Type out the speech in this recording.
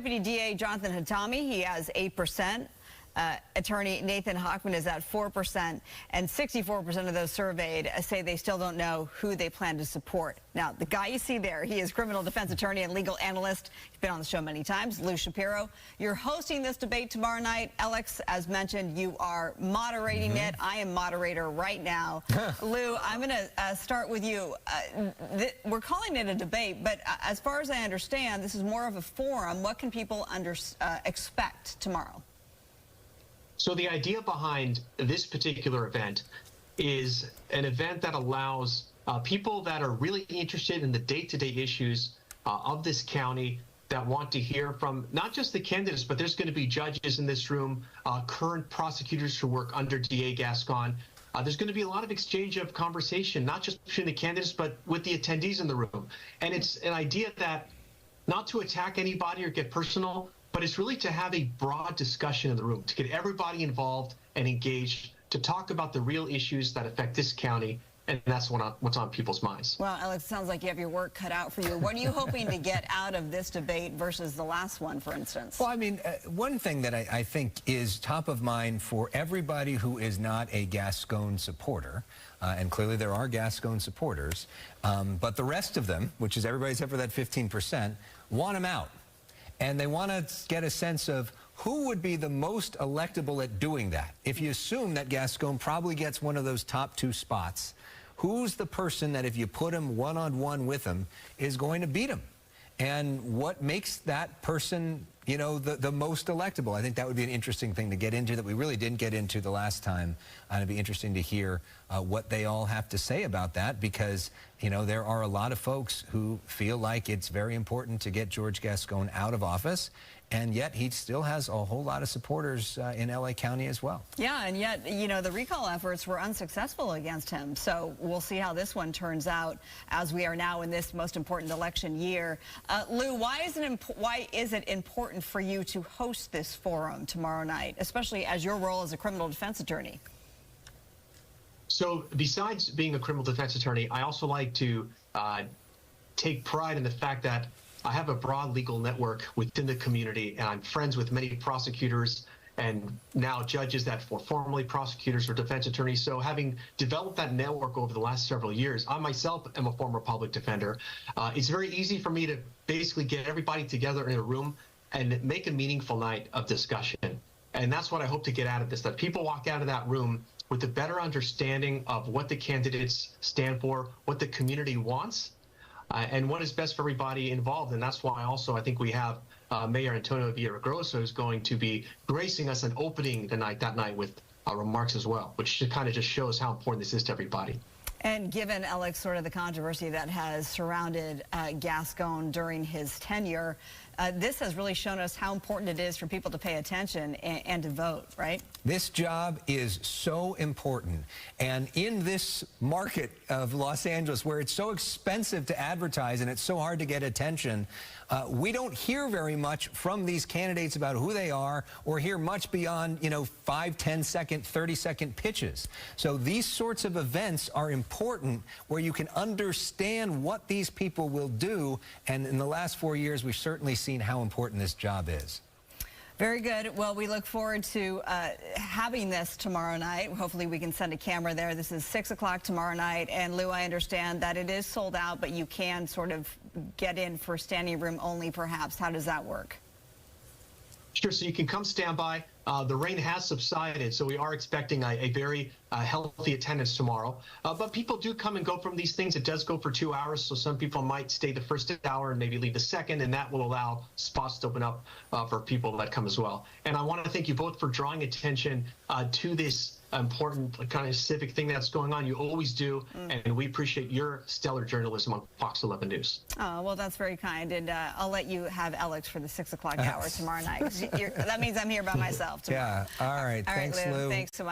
Deputy DA Jonathan Hatami, he has 8%. Attorney Nathan Hochman is at 4%, and 64% of those surveyed say they still don't know who they plan to support. Now, the guy you see there, he is criminal defense attorney and legal analyst. He's been on the show many times, Lou Shapiro. You're hosting this debate tomorrow night. Alex, as mentioned, you are moderating it. I am moderator right now. Lou, I'm going to start with you. We're calling it a debate, but as far as I understand, this is more of a forum. What can people expect tomorrow? So the idea behind this particular event is an event that allows people that are really interested in the day-to-day issues of this county, that want to hear from not just the candidates, but there's going to be judges in this room, current prosecutors who work under DA Gascon. There's going to be a lot of exchange of conversation, not just between the candidates, but with the attendees in the room. And it's an idea that not to attack anybody or get personal, but it's really to have a broad discussion in the room, to get everybody involved and engaged, to talk about the real issues that affect this county, and that's what's on people's minds. Well, Alex, it sounds like you have your work cut out for you. What are you hoping to get out of this debate versus the last one, for instance? Well, I mean, one thing that I think is top of mind for everybody who is not a Gascon supporter, and clearly there are Gascon supporters, but the rest of them, which is everybody except for that 15%, want him out. And they want to get a sense of who would be the most electable at doing that. If you assume that Gascon probably gets one of those top 2 spots, who's the person that if you put him one-on-one with him is going to beat him? And what makes that person, you know, the most electable? I think that would be an interesting thing to get into that we really didn't get into the last time. And it'd be interesting to hear what they all have to say about that, because, you know, there are a lot of folks who feel like it's very important to get George Gascon out of office, and yet he still has a whole lot of supporters in LA County as well. Yeah, and yet, you know, the recall efforts were unsuccessful against him. So we'll see how this one turns out as we are now in this most important election year. Lou, why is it important for you to host this forum tomorrow night, especially as your role as a criminal defense attorney? So besides being a criminal defense attorney, I also like to take pride in the fact that I have a broad legal network within the community, and I'm friends with many prosecutors and now judges that were formerly prosecutors or defense attorneys. So having developed that network over the last several years, I myself am a former public defender. It's very easy for me to basically get everybody together in a room and make a meaningful night of discussion. And that's what I hope to get out of this, that people walk out of that room with a better understanding of what the candidates stand for, what the community wants, and what is best for everybody involved. And that's why also I think we have Mayor Antonio Villaraigosa, who's going to be gracing us and opening the night that night with remarks as well, which kind of just shows how important this is to everybody. And given, Alex, sort of the controversy that has surrounded Gascon during his tenure, this has really shown us how important it is for people to pay attention and to vote, right? This job is so important. And in this market of Los Angeles, where it's so expensive to advertise and it's so hard to get attention, we don't hear very much from these candidates about who they are, or hear much beyond, you know, 5, 10-second, 30-second pitches. So these sorts of events are important, where you can understand what these people will do. And in the last 4 years, we've certainly seen how important this job is. Very good. Well, we look forward to having this tomorrow night. Hopefully we can send a camera there. This is 6 o'clock tomorrow night. And Lou, I understand that it is sold out, but you can sort of get in for standing room only, perhaps. How does that work? Sure, so you can come stand by. The rain has subsided, so we are expecting a very healthy attendance tomorrow. But people do come and go from these things. It does go for 2 hours, so some people might stay the first hour and maybe leave the second, and that will allow spots to open up for people that come as well. And I want to thank you both for drawing attention to this important kind of civic thing that's going on. You always do, and we appreciate your stellar journalism on Fox 11 News. Oh, well, that's very kind, and I'll let you have Alex for the 6 o'clock hour tomorrow night. That means I'm here by myself tomorrow. Yeah, all right. All right, Thanks, Lou. Lou. Thanks so much.